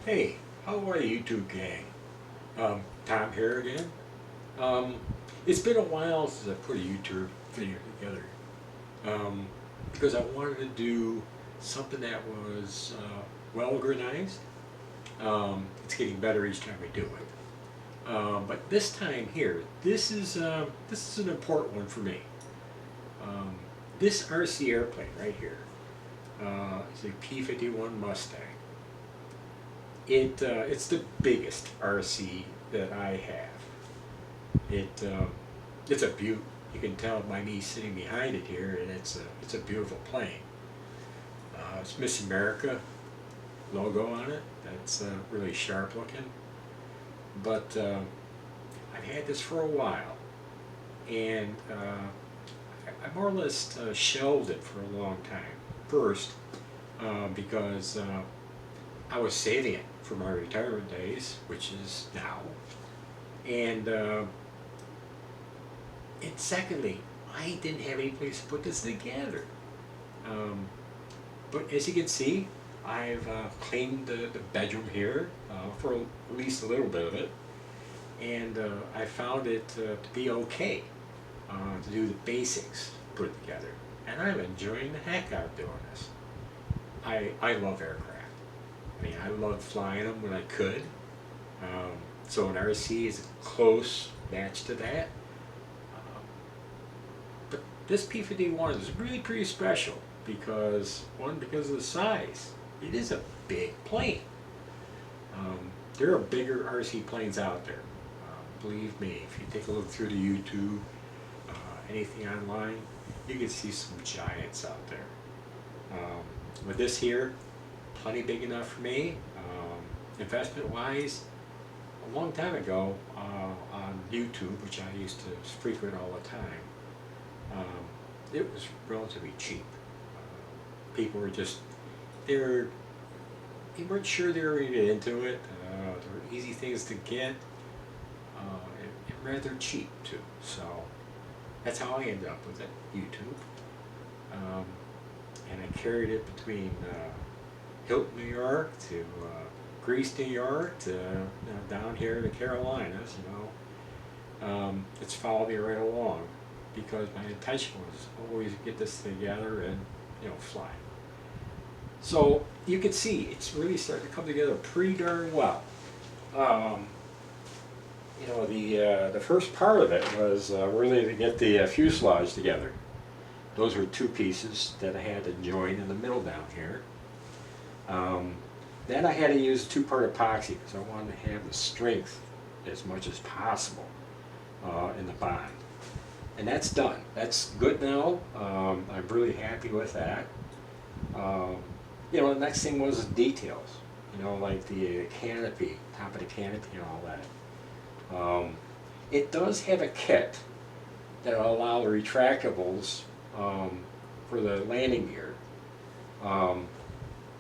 Hey, how are you YouTube gang? Tom here again. Um, it's been a while since I put a YouTube video together um, because I wanted to do something that was well organized. It's getting better each time I do it. But this time here, this is an important one for me. Um, this RC airplane right here is a P-51 Mustang. It's the biggest RC that I have. It's a beaut. You can tell by me sitting behind it here, and it's a beautiful plane. It's Miss America logo on it. That's really sharp looking. But I've had this for a while, and I more or less shelved it for a long time. First, because I was saving it for my retirement days, which is now, and secondly, I didn't have any place to put this together. But as you can see, I've cleaned the bedroom here for at least a little bit of it, and I found it to be okay to do the basics, put it together, and I'm enjoying the heck out of doing this. I love aircraft. I mean, I loved flying them when I could. So an RC is a close match to that. But this P-51 is really pretty special because, one, because of the size. It is a big plane. There are bigger RC planes out there. Believe me, if you take a look through the YouTube, anything online, you can see some giants out there. With this here, plenty big enough for me. Investment-wise, a long time ago on YouTube, which I used to frequent all the time, it was relatively cheap. People were just, they weren't sure they were going to get into it. There were easy things to get, and rather cheap too. So that's how I ended up with it, YouTube. And I carried it between Hilton, New York to Greece, New York to down here in the Carolinas. It's followed me right along because my intention was always to get this together and fly. So you can see it's really starting to come together pretty darn well. The first part of it was really to get the fuselage together. Those were two pieces that I had to join in the middle down here. Then I had to use two-part epoxy because I wanted to have the strength as much as possible in the bond. And that's done. That's good now. I'm really happy with that. The next thing was the details. Like the canopy, top of the canopy and all that. It does have a kit that will allow the retractables for the landing gear.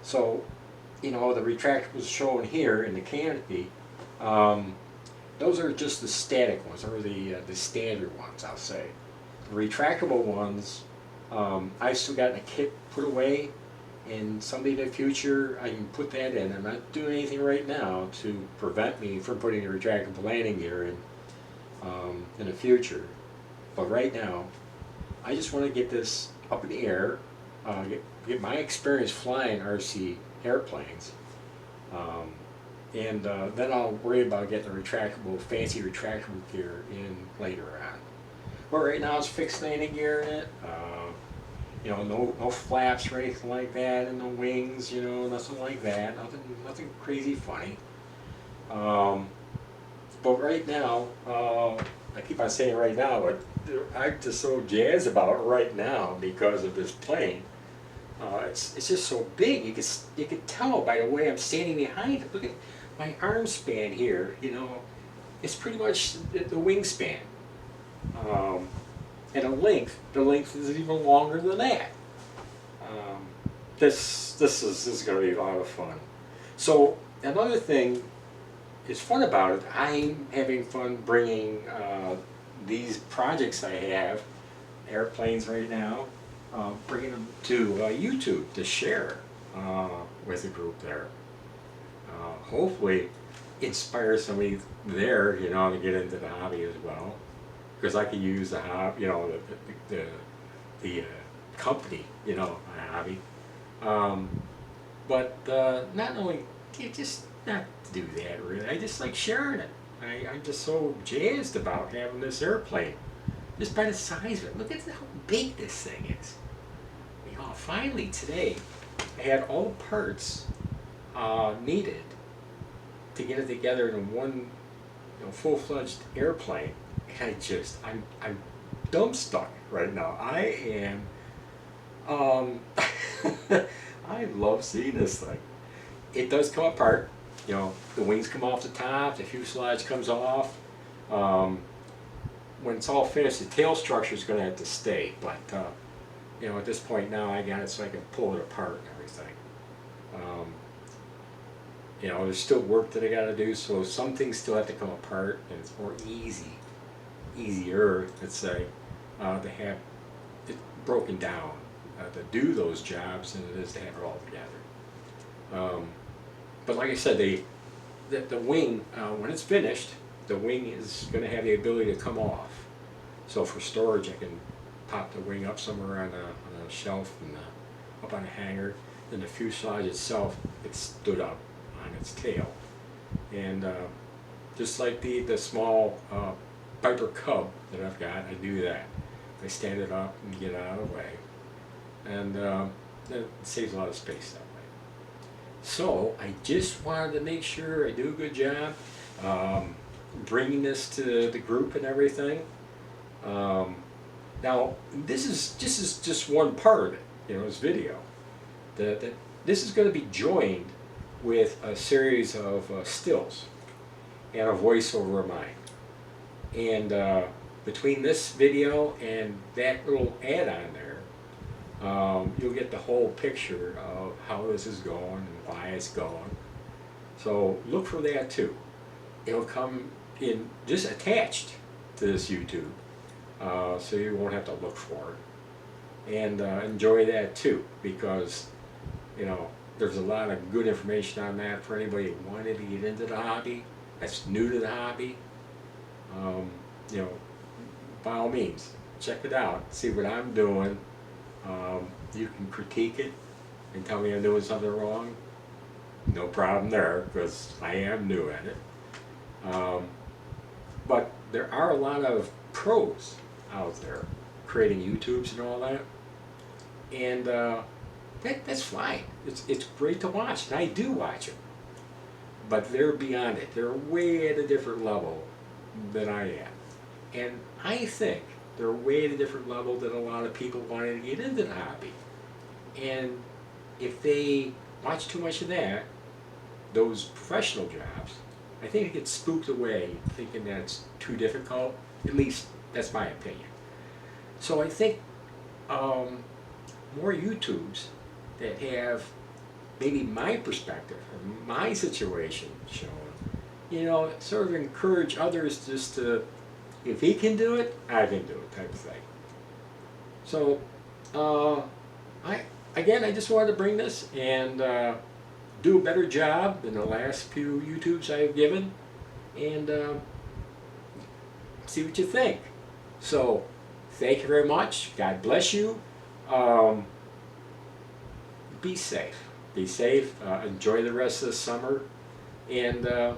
So, the retractables shown here in the canopy, those are just the static ones, or the standard ones, I'll say. The retractable ones, I've still got in a kit put away, and someday in the future I can put that in. I'm not doing anything right now to prevent me from putting a retractable landing gear in the future. But right now, I just want to get this up in the air, get my experience flying RC airplanes, and then I'll worry about getting the fancy retractable gear in later on. But right now it's fixed landing gear in it. No flaps or anything like that, and no wings. Nothing like that. Nothing crazy funny. But right now, I keep on saying right now, but I'm just so jazzed about it right now because of this plane. It's just so big. You could tell by the way I'm standing behind it. Look at my arm span here. It's pretty much the wingspan. And the length is even longer than that. This is going to be a lot of fun. So another thing is fun about it. I'm having fun bringing these projects I have, airplanes right now, bringing them to YouTube to share with the group there. Hopefully inspire somebody there, to get into the hobby as well. Because I could use the hobby, the company, my hobby. Um, but not only, just not to do that really. I just like sharing it. I'm just so jazzed about having this airplane. Just by the size of it. Look at how big this thing is. Finally today, I had all the parts needed to get it together in one, full-fledged airplane. And I'm dumb stuck right now. I am, um, I love seeing this thing. It does come apart. The wings come off the top, the fuselage comes off. Um, when it's all finished, the tail structure is going to have to stay. But at this point now, I got it so I can pull it apart and everything. Um, there's still work that I got to do, so some things still have to come apart, and it's more easier, let's say, to have it broken down to do those jobs than it is to have it all together. But like I said, the wing, when it's finished, the wing is going to have the ability to come off. So for storage, I can pop the wing up somewhere on a shelf and up on a hanger. Then the fuselage itself, it's stood up on its tail. And just like the small Piper Cub that I've got, I do that. I stand it up and get it out of the way. And it saves a lot of space that way. So I just wanted to make sure I do a good job bringing this to the group and everything. Now this is just one part of it, this video. This is going to be joined with a series of stills and a voiceover of mine. And between this video and that little add-on there, you'll get the whole picture of how this is going and why it's going. So look for that too. It'll come in just attached to this YouTube, so you won't have to look for it. And enjoy that too, because there's a lot of good information on that for anybody who wanted to get into the hobby, that's new to the hobby. You know, by all means, check it out, see what I'm doing. You can critique it and tell me I'm doing something wrong. No problem there, because I am new at it. But there are a lot of pros out there creating YouTubes and all that. And that's fine. It's great to watch, and I do watch it. But they're beyond it. They're way at a different level than I am. And I think they're way at a different level than a lot of people wanting to get into the hobby. And if they watch too much of that, those professional jobs, I think it gets spooked away thinking that it's too difficult. At least that's my opinion. So I think more YouTubes that have maybe my perspective or my situation shown, sort of encourage others just to, if he can do it, I can do it type of thing. So I just wanted to bring this and do a better job than the last few YouTubes I've given, and see what you think. So thank you very much. God bless you. Be safe. Be safe. Enjoy the rest of the summer, and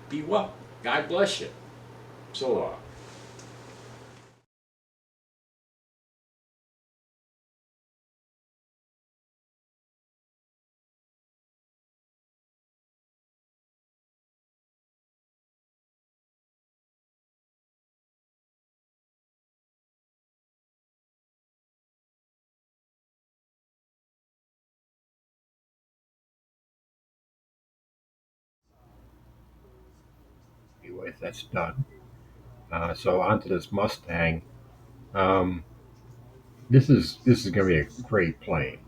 be well. God bless you. So long. Anyway, that's done. So onto this Mustang. Um, this is going to be a great plane.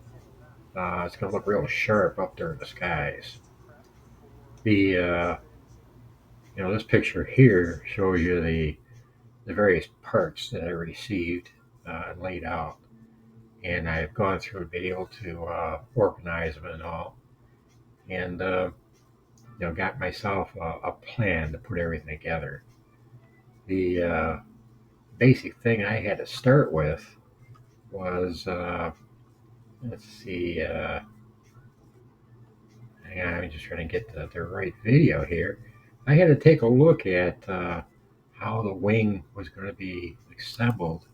It's going to look real sharp up there in the skies. The this picture here shows you the various parts that I received and laid out, and I've gone through a video to organize them and all. And got myself a plan to put everything together. The basic thing I had to start with was let's see, hang on, I'm just trying to get the right video here. I had to take a look at how the wing was going to be assembled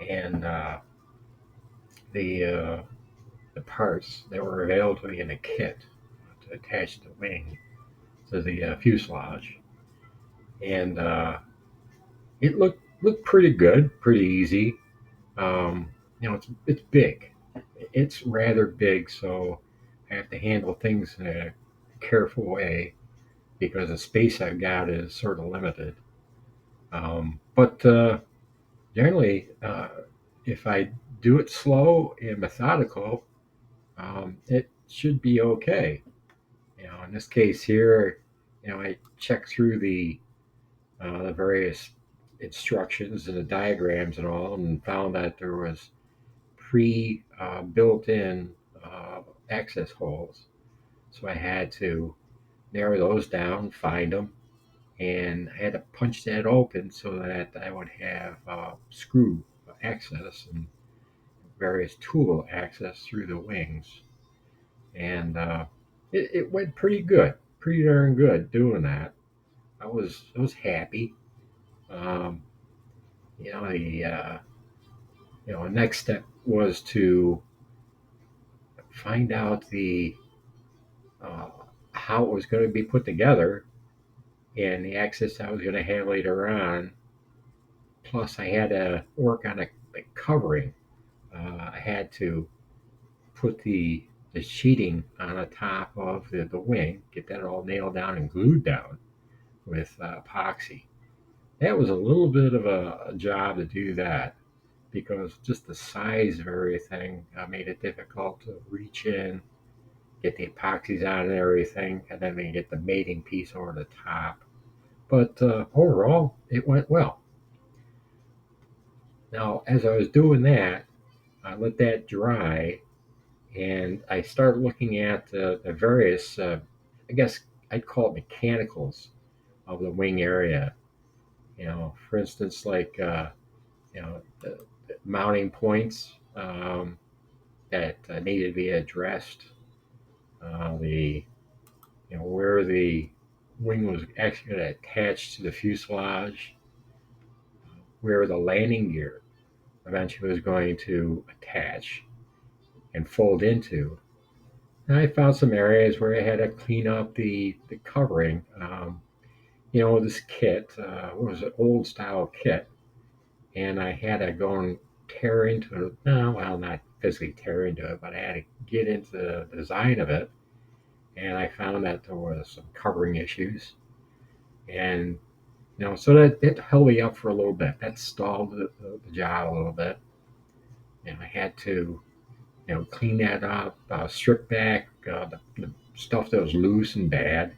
and the uh, the parts that were available to me in a kit to attach the wing to the fuselage, and it looked pretty good, pretty easy. It's big. It's rather big, so I have to handle things in a careful way because the space I've got is sort of limited. But generally, if I do it slow and methodical, it should be okay. In this case here, I checked through the various instructions and the diagrams and all, and found that there was built-in access holes. So I had to narrow those down, find them, and I had to punch that open so that I would have screw access and various tool access through the wings. And it went pretty good, pretty darn good doing that. I was happy. Um, the next step was to find out the uh, how it was going to be put together and the access I was going to have later on. Plus, I had to work on a covering. I had to put the sheeting on the top of the wing, get that all nailed down and glued down with epoxy. That was a little bit of a job to do that because just the size of everything made it difficult to reach in, get the epoxies on and everything, and then we get the mating piece over the top. But overall, it went well. Now, as I was doing that, I let that dry and I started looking at the various, I guess I'd call it mechanicals of the wing area. For instance, like the mounting points that needed to be addressed, the where the wing was actually going to attach to the fuselage, where the landing gear eventually was going to attach and fold into. And I found some areas where I had to clean up the covering. This kit was an old style kit, and I had to go and tear into it. No, well, not physically tear into it, but I had to get into the design of it. And I found that there was some covering issues, and so that held me up for a little bit. That stalled the job a little bit, and I had to clean that up, strip back the stuff that was loose and bad,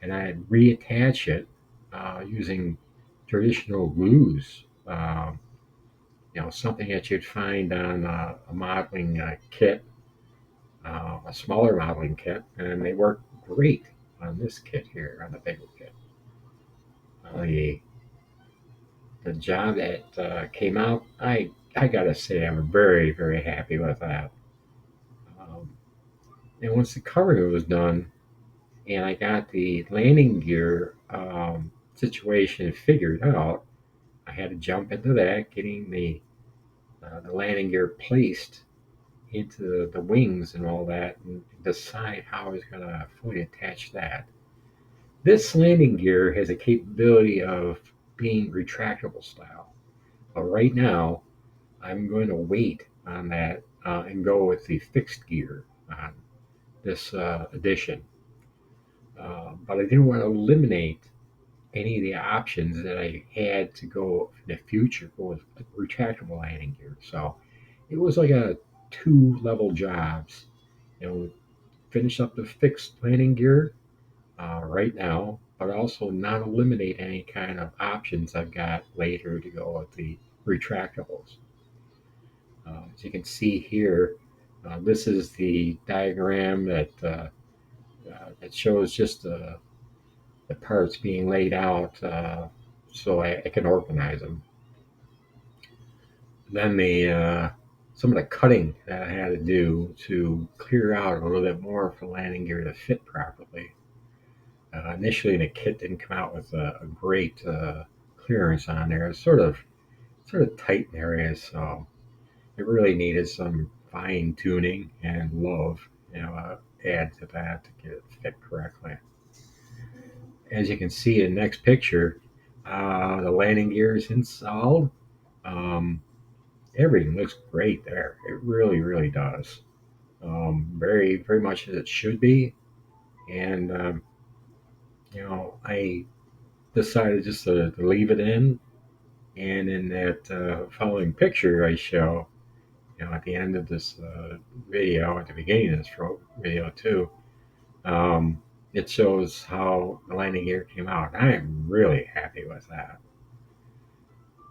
and I'd reattach it using traditional glues. Something that you'd find on a modeling kit, a smaller modeling kit, and they work great on this kit here, on the bigger kit. The the job that came out, I gotta say, I'm very very happy with that. Um, and once the covering was done, and I got the landing gear situation figured out, I had to jump into that, getting the landing gear placed into the wings and all that, and decide how I was going to fully attach that. This landing gear has a capability of being retractable style, but right now I'm going to wait on that and go with the fixed gear on this edition. But I didn't want to eliminate any of the options that I had to go in the future go with retractable landing gear. So it was like a two level jobs. Finish up the fixed landing gear right now, but also not eliminate any kind of options I've got later to go with the retractables. As you can see here, this is the diagram that It shows just the parts being laid out so I can organize them. Then some of the cutting that I had to do to clear out a little bit more for landing gear to fit properly. Initially, the kit didn't come out with a great clearance on there. It's sort of tight in areas, so it really needed some fine tuning and love, add to that to get it fit correctly. As you can see in the next picture, the landing gear is installed. Um, Everything looks great there. It really, really does. Very, very much as it should be. And I decided just to leave it in. And in that following picture I show, at the end of this video, at the beginning of this video too, um, it shows how the landing gear came out. I am really happy with that.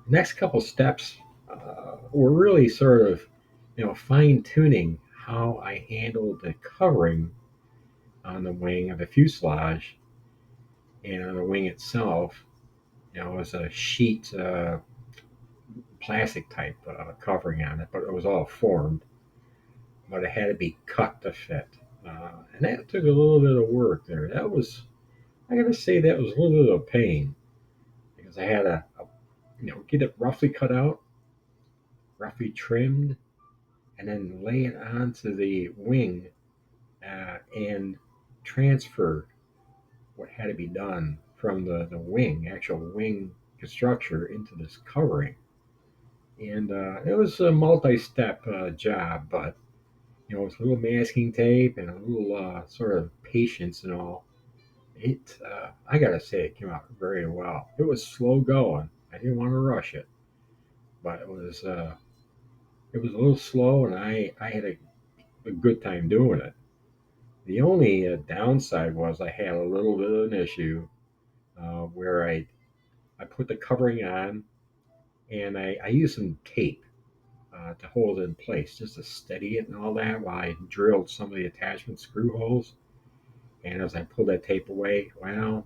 Next couple steps were really sort of, fine tuning how I handled the covering on the wing of the fuselage and on the wing itself. It was a sheet plastic type covering on it, but it was all formed, but it had to be cut to fit. And that took a little bit of work there. I gotta say, that was a little bit of a pain because I had to get it roughly cut out, roughly trimmed, and then lay it onto the wing and transfer what had to be done from the wing, actual wing structure, into this covering. And it was a multi-step job, but with a little masking tape and a little sort of patience and all, I gotta say, it came out very well. It was slow going. I didn't want to rush it, but it was a little slow, and I had a good time doing it. The only downside was I had a little bit of an issue where I put the covering on, and I used some tape to hold it in place, just to steady it and all that, while I drilled some of the attachment screw holes. And as I pulled that tape away, well,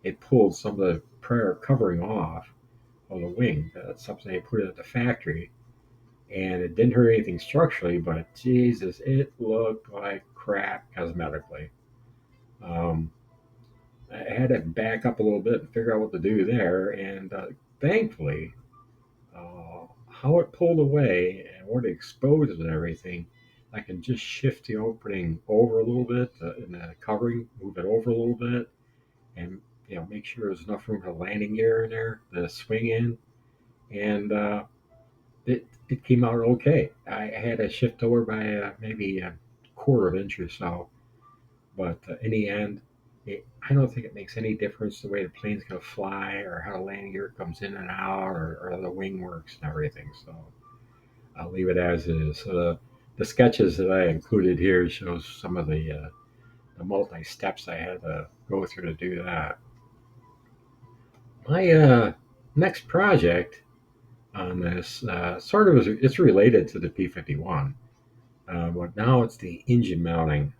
it pulled some of the prior covering off of the wing. That's something I put it at the factory, and it didn't hurt anything structurally, but Jesus, it looked like crap cosmetically. Um, I had to back up a little bit and figure out what to do there, and thankfully, how it pulled away and what it exposed and everything, I can just shift the opening over a little bit in the covering, move it over a little bit, and make sure there's enough room for landing gear in there to swing in, and it came out okay. I had to shift over by maybe a quarter of an inch or so, but in the end, I don't think it makes any difference the way the plane's going to fly or how the landing gear comes in and out or the wing works and everything. So I'll leave it as is. So the sketches that I included here shows some of the multi steps I had to go through to do that. My next project on this sort of it's related to the P-51, but now it's the engine mounting.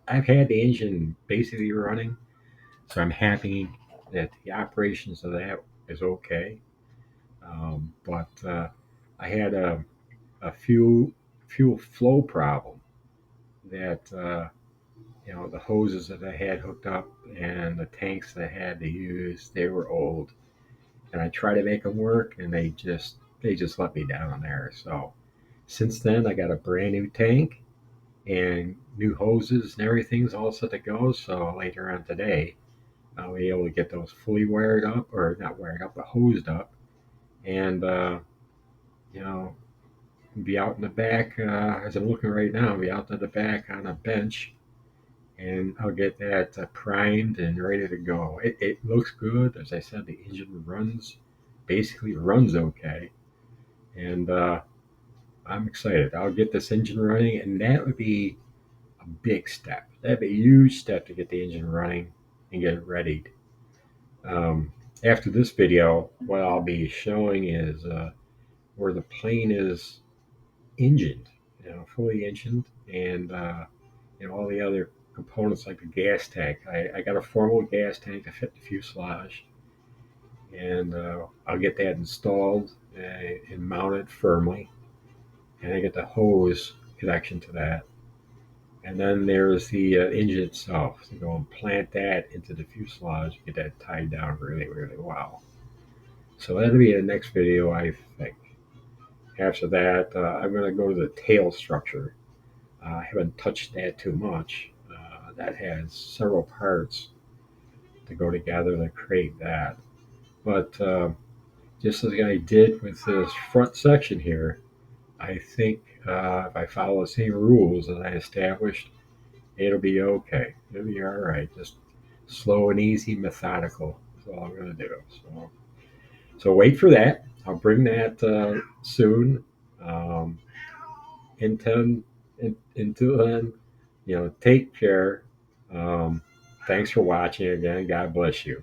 I've had the engine basically running, so I'm happy that the operations of that is okay. But I had a fuel flow problem that the hoses that I had hooked up and the tanks that I had to use, they were old, and I tried to make them work, and they just let me down there. So since then, I got a brand new tank and new hoses and everything's all set to go. So later on today, I'll be able to get those fully wired up, or not wired up, but hosed up, and you know, be out in the back as I'm looking right now. Be out in the back on a bench, and I'll get that primed and ready to go. It looks good. As I said, the engine basically runs okay, and I'm excited. I'll get this engine running, and that would be a big step. That'd be a huge step to get the engine running and get it ready. After this video, what I'll be showing is where the plane is engined, fully engined, and all the other components like the gas tank. I got a formal gas tank to fit the fuselage, and I'll get that installed and mounted firmly. And I get the hose connection to that. And then there's the engine itself. So go and plant that into the fuselage, get that tied down really, really well. So that'll be the next video, I think. After that, I'm going to go to the tail structure. I haven't touched that too much. That has several parts to go together to create that. But just as I did with this front section here, I think if I follow the same rules that I established, it'll be okay. It'll be all right. Just slow and easy, methodical is all I'm going to do. So wait for that. I'll bring that soon. Um, until, until then, take care. Um, Thanks for watching again. God bless you.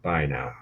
Bye now.